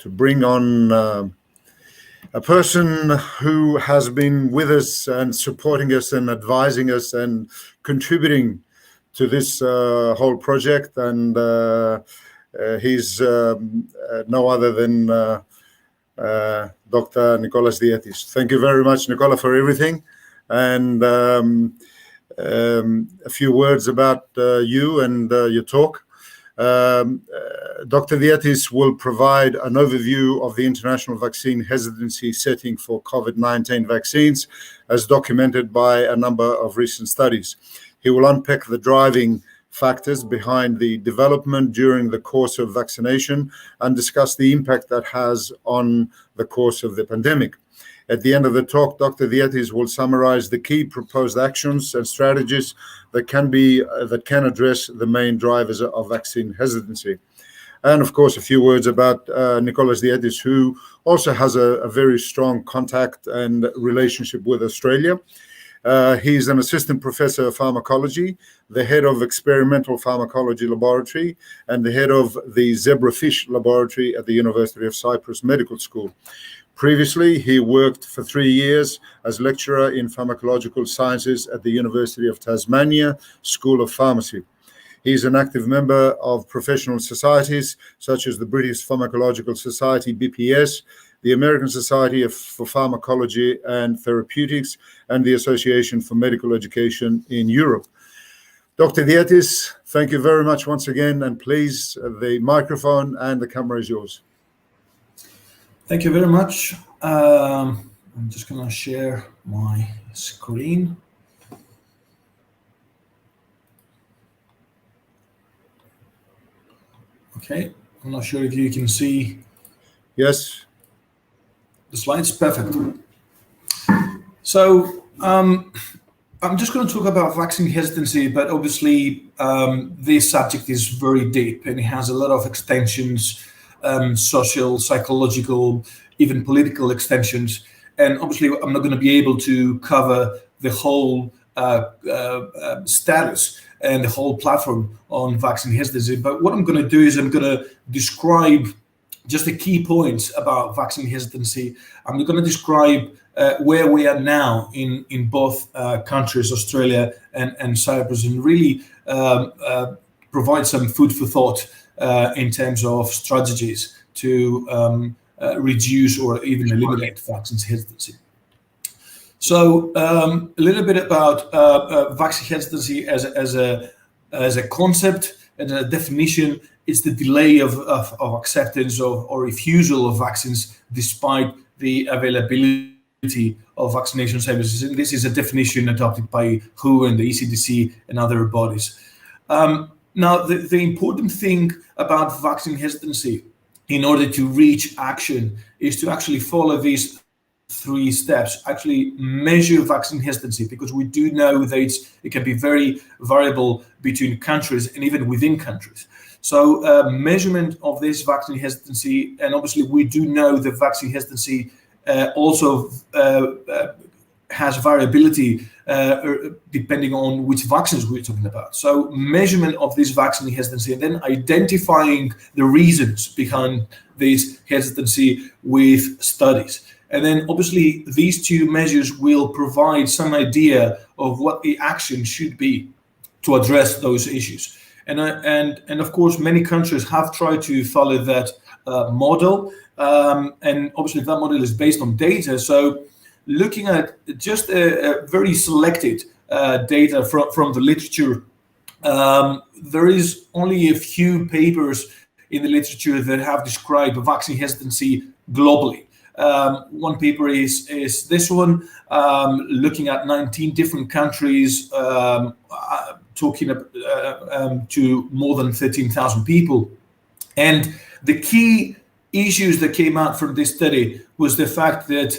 bring on a person who has been with us and supporting us and advising us and contributing to this whole project. And he's no other than Dr. Nicolas Dietis. Thank you very much, Nicola, for everything. And a few words about you and your talk. Dr. Dietis will provide an overview of the international vaccine hesitancy setting for COVID-19 vaccines, as documented by a number of recent studies. He will unpack the driving factors behind the development during the course of vaccination and discuss the impact that has on the course of the pandemic. At the end of the talk, Dr. Dietis will summarize the key proposed actions and strategies that can address the main drivers of vaccine hesitancy. And of course, a few words about Nicolas Dietis, who also has a very strong contact and relationship with Australia. He's an assistant professor of pharmacology, the head of experimental pharmacology laboratory, and the head of the zebrafish laboratory at the University of Cyprus Medical School. Previously, he worked for 3 years as lecturer in pharmacological sciences at the University of Tasmania School of Pharmacy. He's an active member of professional societies such as the British Pharmacological Society, BPS, the American Society for Pharmacology and Therapeutics, and the Association for Medical Education in Europe. Dr. Dietis, thank you very much once again, and please, the microphone and the camera is yours. Thank you very much. I'm just going to share my screen. Okay, I'm not sure if you can see. Yes. The slides, perfect. So I'm just going to talk about vaccine hesitancy, but obviously this subject is very deep and it has a lot of extensions, social, psychological, even political extensions. And obviously I'm not going to be able to cover the whole status and the whole platform on vaccine hesitancy. But what I'm going to do is I'm going to describe just the key points about vaccine hesitancy. I'm going to describe where we are now in both countries, Australia and Cyprus, and really provide some food for thought in terms of strategies to reduce or even eliminate vaccine hesitancy. So a little bit about vaccine hesitancy as a concept and a definition. It's the delay of acceptance or refusal of vaccines despite the availability of vaccination services. And this is a definition adopted by WHO and the ECDC and other bodies. Now, the important thing about vaccine hesitancy in order to reach action is to actually follow these 3 steps, actually measure vaccine hesitancy, because we do know that it can be very variable between countries and even within countries. So measurement of this vaccine hesitancy, and obviously we do know that vaccine hesitancy also has variability depending on which vaccines we're talking about. So measurement of this vaccine hesitancy and then identifying the reasons behind this hesitancy with studies. And then obviously these 2 measures will provide some idea of what the action should be to address those issues. And of course, many countries have tried to follow that model. And obviously that model is based on data. So looking at just a very selected data from the literature, there is only a few papers in the literature that have described vaccine hesitancy globally. One paper is this one, looking at 19 different countries, talking to more than 13,000 people. And the key issues that came out from this study was the fact that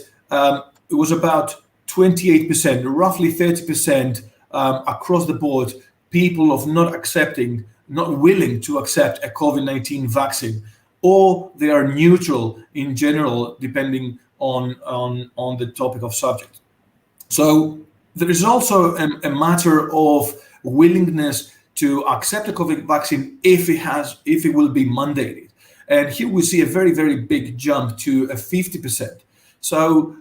it was about 28%, roughly 30% across the board, people of not willing to accept a COVID-19 vaccine, or they are neutral in general, depending on the topic of subject. So there is also a matter of willingness to accept a COVID vaccine if it will be mandated. And here we see a very, very big jump to 50%. So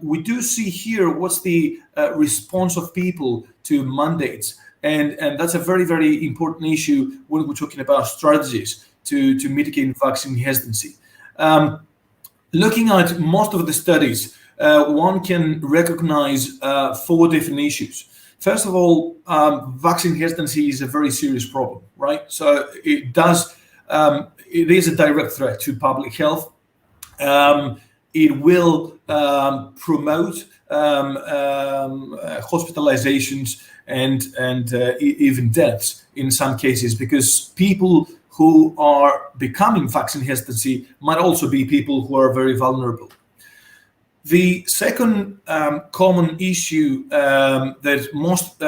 we do see here what's the response of people to mandates. And that's a very, very important issue when we're talking about strategies to mitigate vaccine hesitancy. Looking at most of the studies, one can recognize 4 different issues. First of all, vaccine hesitancy is a very serious problem, right? So it is a direct threat to public health. It will promote hospitalizations and even deaths in some cases, because people who are becoming vaccine hesitancy might also be people who are very vulnerable. The second common issue that most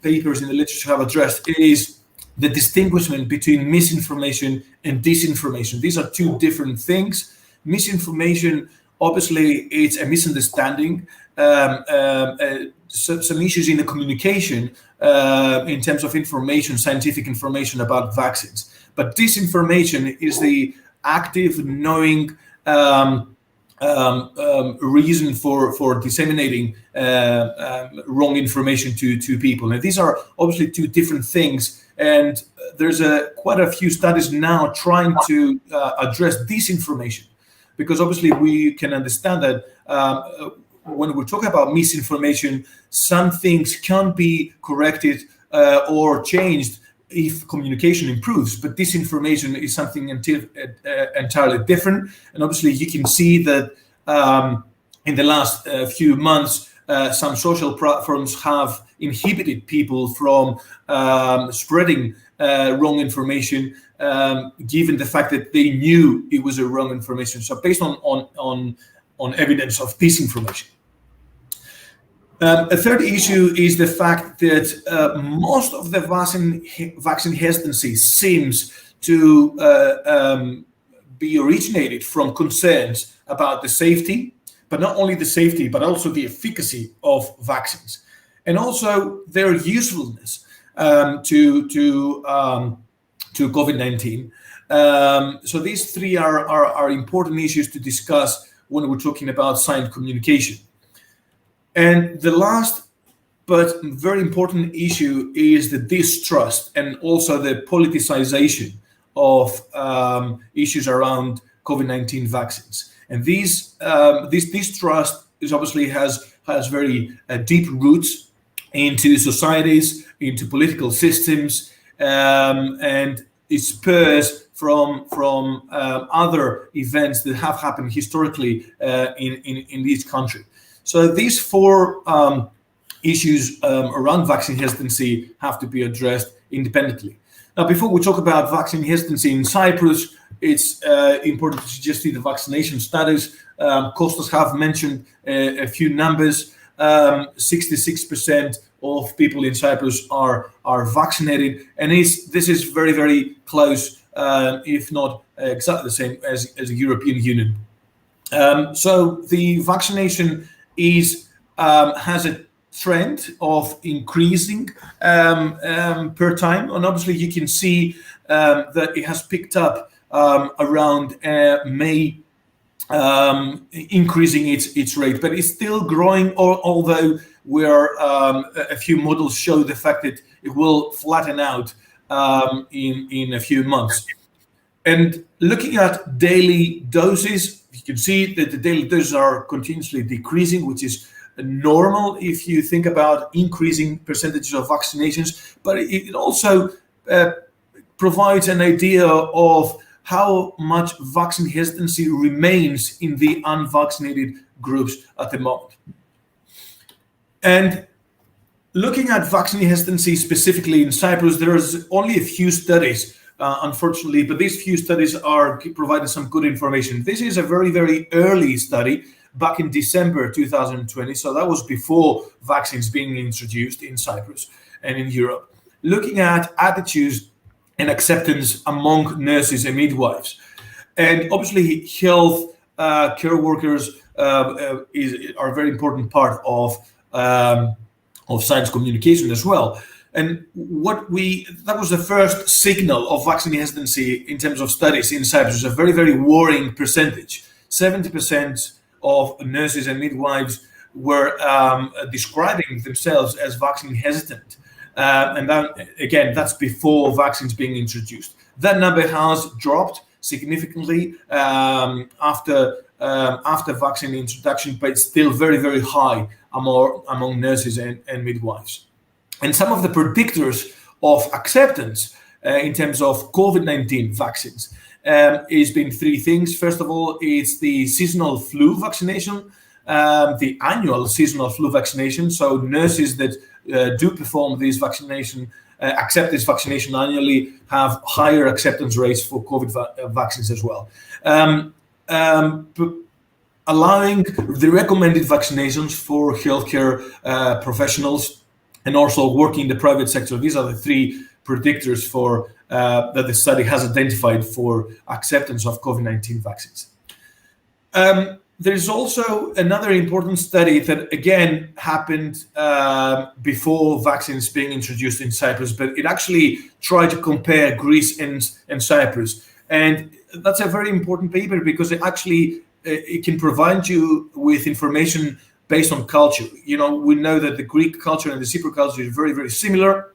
papers in the literature have addressed is the distinguishment between misinformation and disinformation. These are 2 different things. Misinformation, obviously, it's a misunderstanding, some issues in the communication in terms of information, scientific information about vaccines. But disinformation is the active, knowing reason for disseminating wrong information to people. And these are obviously 2 different things. And there's quite a few studies now trying to address disinformation, because obviously we can understand that when we're talking about misinformation, some things can be corrected or changed if communication improves, but disinformation is something entirely different. And obviously you can see that in the last few months, some social platforms have inhibited people from spreading wrong information, given the fact that they knew it was a wrong information. So based on evidence of disinformation. A third issue is the fact that most of the vaccine hesitancy seems to be originated from concerns about the safety, but not only the safety, but also the efficacy of vaccines, and also their usefulness to COVID-19. So these 3 are important issues to discuss when we're talking about science communication. And the last but very important issue is the distrust and also the politicization of issues around COVID-19 vaccines. And this distrust is obviously has very deep roots into societies, into political systems, and it spurs from other events that have happened historically in this country. So these 4 issues around vaccine hesitancy have to be addressed independently. Now, before we talk about vaccine hesitancy in Cyprus, it's important to just see the vaccination status. Kostas have mentioned a few numbers. 66% of people in Cyprus are vaccinated, and this is very, very close, if not exactly the same as the European Union. So the vaccination has a trend of increasing per time, and obviously you can see that it has picked up around May, increasing its rate, but it's still growing, although a few models show the fact that it will flatten out in a few months. And looking at daily doses, you can see that the daily doses are continuously decreasing, which is normal if you think about increasing percentages of vaccinations, but it also provides an idea of how much vaccine hesitancy remains in the unvaccinated groups at the moment. And looking at vaccine hesitancy specifically in Cyprus, there's only a few studies, unfortunately, but these few studies are providing some good information. This is a very, very early study back in December 2020, so that was before vaccines being introduced in Cyprus and in Europe, looking at attitudes and acceptance among nurses and midwives. And obviously health care workers are a very important part of science communication as well. And that was the first signal of vaccine hesitancy in terms of studies in Cyprus, a very, very worrying percentage. 70% of nurses and midwives were describing themselves as vaccine hesitant. And that, again, that's before vaccines being introduced. That number has dropped significantly after vaccine introduction, but it's still very, very high among nurses and midwives. And some of the predictors of acceptance in terms of COVID-19 vaccines has been three things. First of all, it's the seasonal flu vaccination, the annual seasonal flu vaccination. So nurses that do perform this vaccination, accept this vaccination annually, have higher acceptance rates for COVID vaccines as well. Allowing the recommended vaccinations for healthcare professionals and also working in the private sector. These are the three predictors for that the study has identified for acceptance of COVID-19 vaccines. There is also another important study that again happened before vaccines being introduced in Cyprus, but it actually tried to compare Greece and Cyprus. And that's a very important paper because it actually it can provide you with information based on culture. You know, we know that the Greek culture and the Cypriot culture is very, very similar,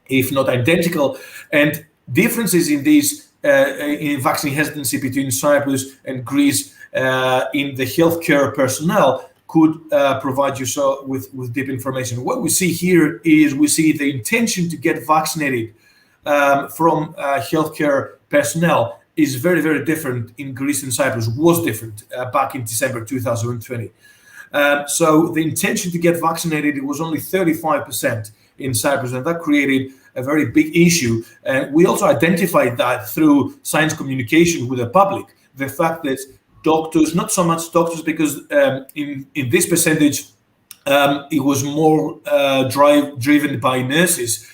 if not identical, and differences in these in vaccine hesitancy between Cyprus and Greece in the healthcare personnel could provide you with deep information. What we see here is we see the intention to get vaccinated from healthcare personnel is very, very different in Greece and Cyprus, was different back in December 2020. So the intention to get vaccinated, it was only 35% in Cyprus, and that created a very big issue. And we also identified that through science communication with the public, the fact that doctors, not so much doctors, because in this percentage, it was more driven by nurses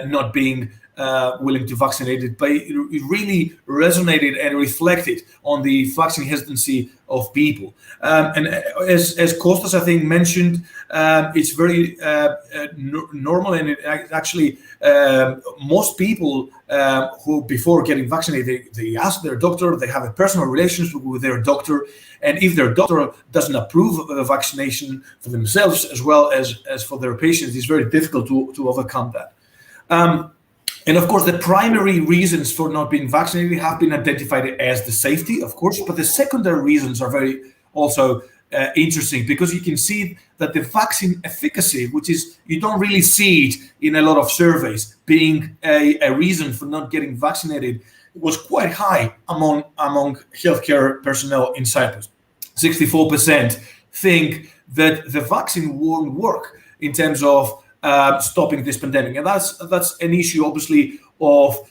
not being willing to vaccinate it, but it really resonated and reflected on the vaccine hesitancy of people. And as Kostas, I think, mentioned, it's very normal, and actually most people who before getting vaccinated, they ask their doctor, they have a personal relationship with their doctor, and if their doctor doesn't approve of a vaccination for themselves as well as for their patients, it's very difficult to overcome that. And of course, the primary reasons for not being vaccinated have been identified as the safety, of course, but the secondary reasons are very also interesting, because you can see that the vaccine efficacy, which is, you don't really see it in a lot of surveys, being a reason for not getting vaccinated, was quite high among healthcare personnel in Cyprus. 64% think that the vaccine won't work in terms of stopping this pandemic, and that's an issue, obviously, of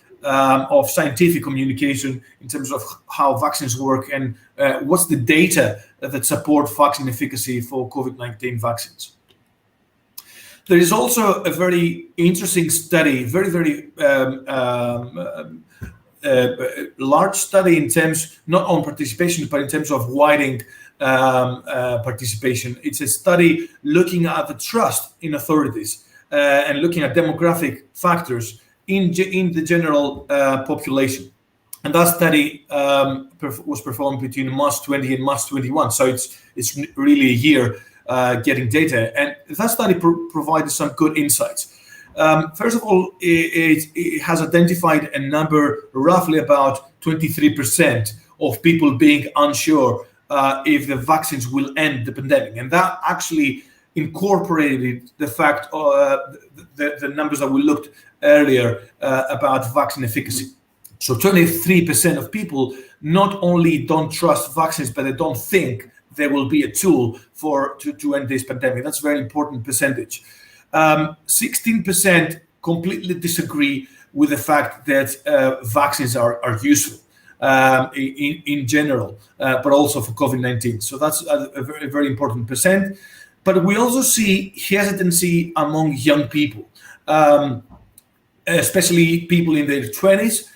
scientific communication in terms of how vaccines work and what's the data that support vaccine efficacy for COVID-19 vaccines. There is also a very interesting study, very large study in terms not on participation, but in terms of widening participation. It's a study looking at the trust in authorities and looking at demographic factors in the general population. And that study was performed between March 20 and March 21. So it's really a year getting data. And that study provided some good insights. First of all, it has identified a number, roughly about 23% of people being unsure if the vaccines will end the pandemic. And that actually incorporated the fact, the numbers that we looked earlier about vaccine efficacy. So 23% of people not only don't trust vaccines, but they don't think there will be a tool to end this pandemic. That's a very important percentage. 16% completely disagree with the fact that vaccines are useful in general, but also for COVID-19. So that's a very, very important percent. But we also see hesitancy among young people, especially people in their 20s.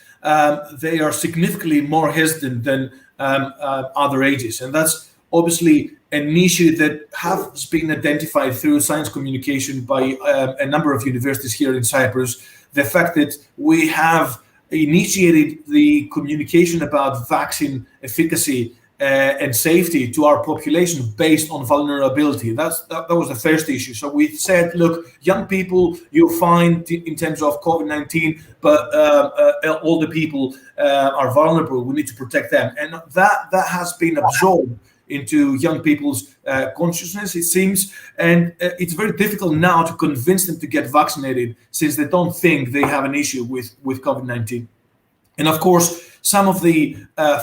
They are significantly more hesitant than other ages. And that's obviously an issue that has been identified through science communication by a number of universities here in Cyprus. The fact that we have initiated the communication about vaccine efficacy and safety to our population based on vulnerability. That was the first issue. So we said, look, young people, you'll find in terms of COVID-19, but older people are vulnerable. We need to protect them. And that has been absorbed into young people's consciousness, it seems. And it's very difficult now to convince them to get vaccinated since they don't think they have an issue with COVID-19. And of course, some of the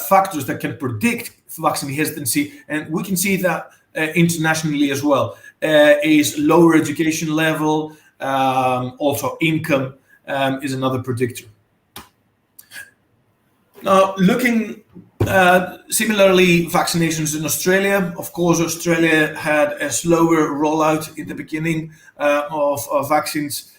factors that can predict vaccine hesitancy, and we can see that internationally as well, is lower education level, also income is another predictor. Now, looking similarly, vaccinations in Australia. Of course, Australia had a slower rollout in the beginning of vaccines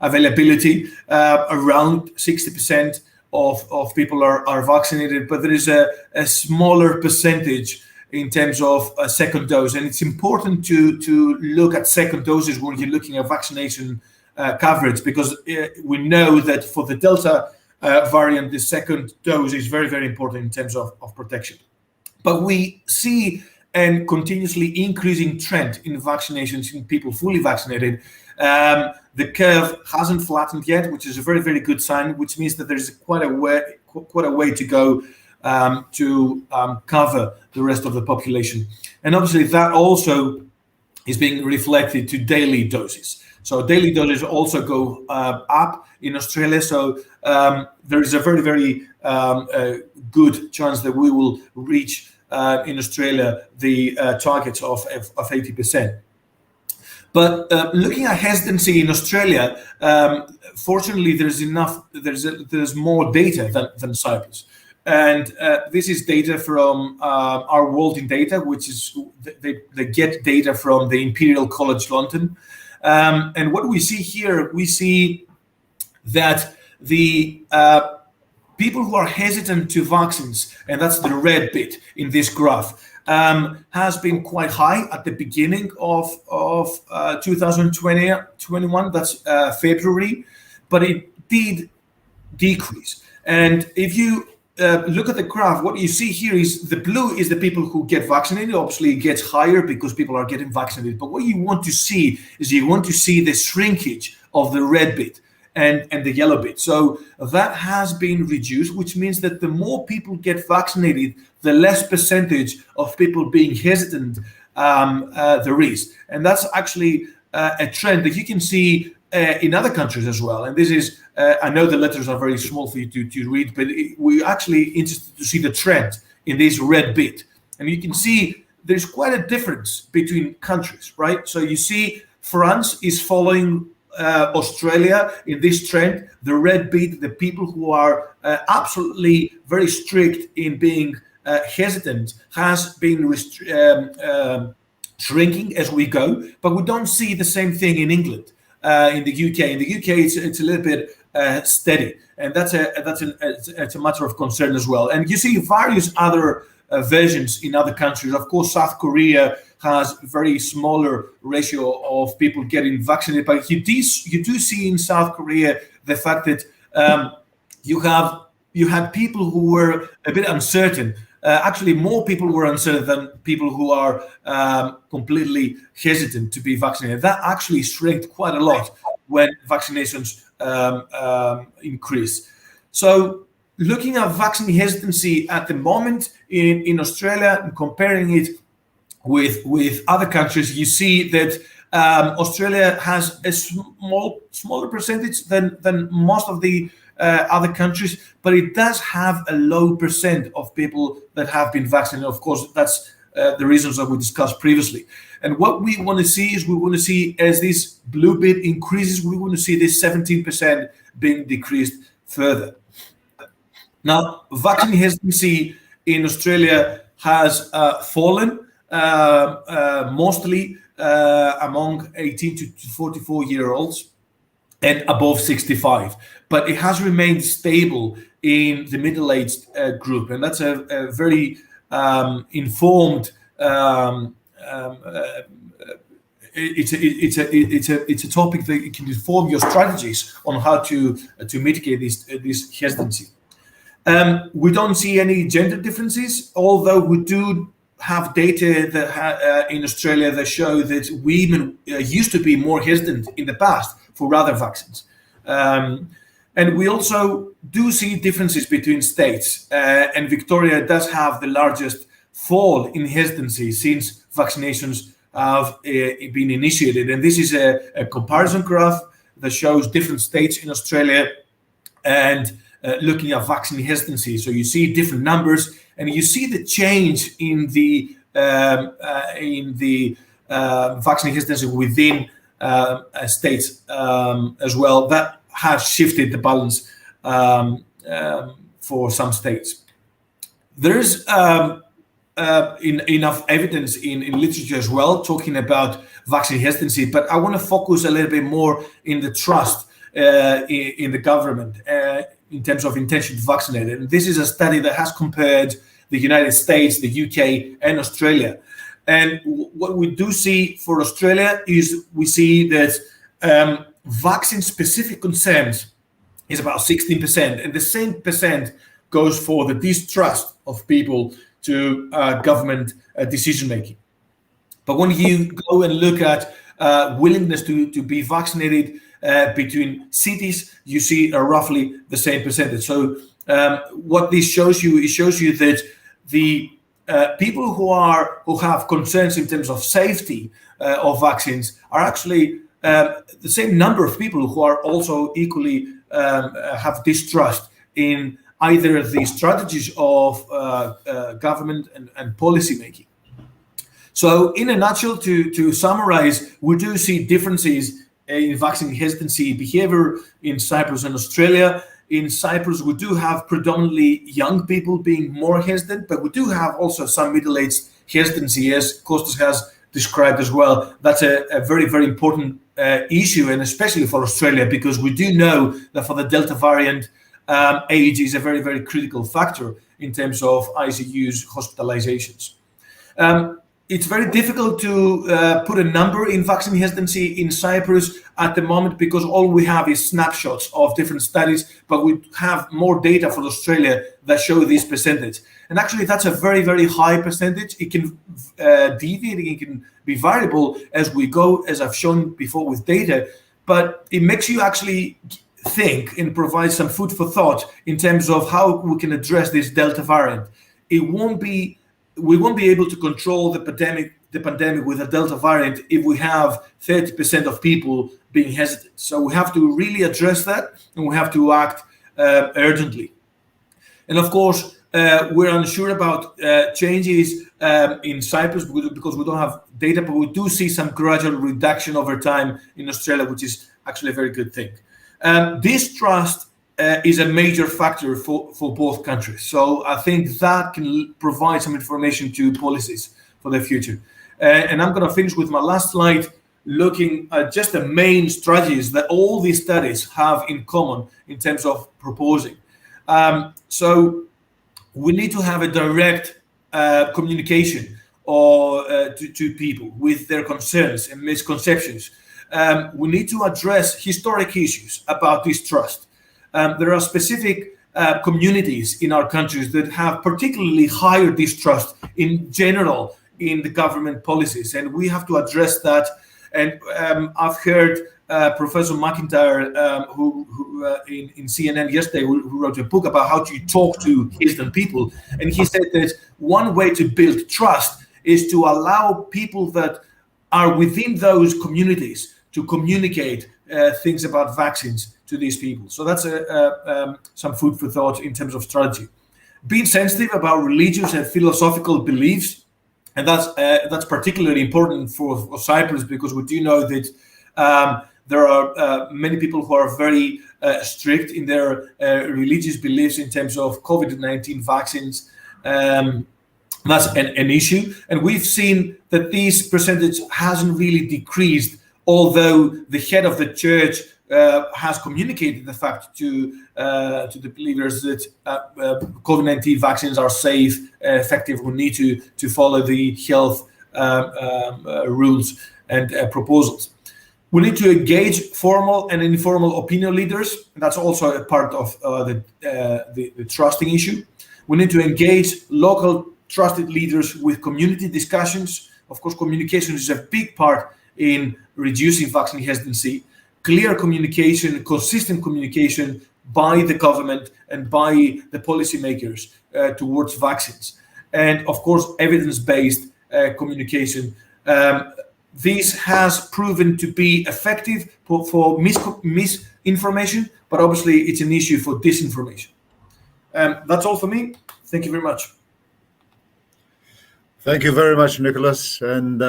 availability. Around 60% of people are vaccinated, but there is a smaller percentage in terms of a second dose. And it's important to look at second doses when you're looking at vaccination coverage, because we know that for the Delta variant, the second dose is very, very important in terms of protection. But we see a continuously increasing trend in vaccinations in people fully vaccinated. The curve hasn't flattened yet, which is a very, very good sign, which means that there's quite a way to go to cover the rest of the population. And obviously that also is being reflected to daily doses. So daily doses also go up in Australia. So there is a very, very good chance that we will reach in Australia the targets of 80%. But looking at hesitancy in Australia, fortunately, there's more data than Cyprus. And this is data from our World in Data, which is they get data from the Imperial College London. And what we see here, we see that the people who are hesitant to vaccines, and that's the red bit in this graph, has been quite high at the beginning of 2021, that's February, but it did decrease. And if you look at the graph, what you see here is the blue is the people who get vaccinated. Obviously, it gets higher because people are getting vaccinated. But what you want to see is you want to see the shrinkage of the red bit and the yellow bit. So that has been reduced, which means that the more people get vaccinated, the less percentage of people being hesitant there is. And that's actually a trend that you can see in other countries as well. And this is, I know the letters are very small for you to read, but we're actually interested to see the trend in this red bit. And you can see there's quite a difference between countries, right? So you see France is following Australia in this trend. The red bit, the people who are absolutely very strict in being hesitant, has been shrinking as we go, but we don't see the same thing in England, in the UK. In the UK, it's a little bit steady, and that's a matter of concern as well. And you see various other versions in other countries. Of course, South Korea has very smaller ratio of people getting vaccinated, but you do see in South Korea the fact that you had people who were a bit uncertain. Actually, more people were uncertain than people who are completely hesitant to be vaccinated. That actually shrank quite a lot when vaccinations increase. So looking at vaccine hesitancy at the moment in Australia and comparing it with other countries, you see that Australia has a smaller percentage than most of the other countries, but it does have a low percent of people that have been vaccinated. Of course, that's the reasons that we discussed previously. And what we want to see is, we want to see, as this blue bit increases, we want to see this 17% being decreased further. Now, vaccine hesitancy in Australia has fallen, mostly among 18 to 44-year-olds and above 65, but it has remained stable in the middle-aged group, and that's a very informed. It's a topic that can inform your strategies on how to mitigate this hesitancy. We don't see any gender differences, although we do have data that in Australia that show that women used to be more hesitant in the past for other vaccines. And we also do see differences between states, and Victoria does have the largest fall in hesitancy since vaccinations have been initiated. And this is a comparison graph that shows different states in Australia and looking at vaccine hesitancy. So you see different numbers, and you see the change in the vaccine hesitancy within states as well. That has shifted the balance for some states. There is enough evidence in literature as well talking about vaccine hesitancy, but I want to focus a little bit more in the trust in the government in terms of intention to vaccinate. And this is a study that has compared the United States, the UK, and Australia. And what we do see for Australia is we see that vaccine-specific concerns is about 16%, and the same percent goes for the distrust of people to government decision-making. But when you go and look at willingness to be vaccinated between cities, you see roughly the same percentage. So what this shows you, it shows you that the people who have concerns in terms of safety of vaccines are actually the same number of people who are also equally have distrust in either the strategies of government and policy making. So in a nutshell, to summarize, we do see differences in vaccine hesitancy behavior in Cyprus and Australia. In Cyprus, we do have predominantly young people being more hesitant, but we do have also some middle-aged hesitancy, as Kostas has described as well. That's a very, very important issue, and especially for Australia, because we do know that for the Delta variant, age is a very, very critical factor in terms of ICUs, hospitalizations. It's very difficult to put a number in vaccine hesitancy in Cyprus at the moment because all we have is snapshots of different studies, but we have more data for Australia that show this percentage. And actually, that's a very, very high percentage. It can deviate, it can be variable as we go, as I've shown before with data, but it makes you actually think and provide some food for thought in terms of how we can address this Delta variant. We won't be able to control the pandemic with a Delta variant if we have 30% of people being hesitant. So we have to really address that, and we have to act urgently. And of course, we're unsure about changes in Cyprus because we don't have data, but we do see some gradual reduction over time in Australia, which is actually a very good thing. Distrust is a major factor for both countries. So I think that can provide some information to policies for the future. And I'm going to finish with my last slide, looking at just the main strategies that all these studies have in common in terms of proposing. So we need to have a direct communication to people with their concerns and misconceptions. We need to address historic issues about distrust. There are specific communities in our countries that have particularly higher distrust in general in the government policies, and we have to address that. And I've heard Professor McIntyre, who in CNN yesterday, who wrote a book about how to talk to hesitant people, and he said that one way to build trust is to allow people that are within those communities to communicate things about vaccines to these people. So that's some food for thought in terms of strategy. Being sensitive about religious and philosophical beliefs, and that's particularly important for Cyprus because we do know that there are many people who are very strict in their religious beliefs in terms of COVID-19 vaccines. That's an issue, and we've seen that this percentage hasn't really decreased, although the head of the church has communicated the fact to the believers that COVID-19 vaccines are safe, effective. We need to follow the health rules and proposals. We need to engage formal and informal opinion leaders. That's also a part of the trusting issue. We need to engage local trusted leaders with community discussions. Of course, communication is a big part in reducing vaccine hesitancy. Clear communication, consistent communication by the government and by the policymakers towards vaccines. And of course, evidence-based communication. This has proven to be effective for misinformation, but obviously it's an issue for disinformation. That's all for me. Thank you very much. Thank you very much, Nicholas. And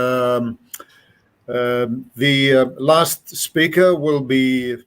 the last speaker will be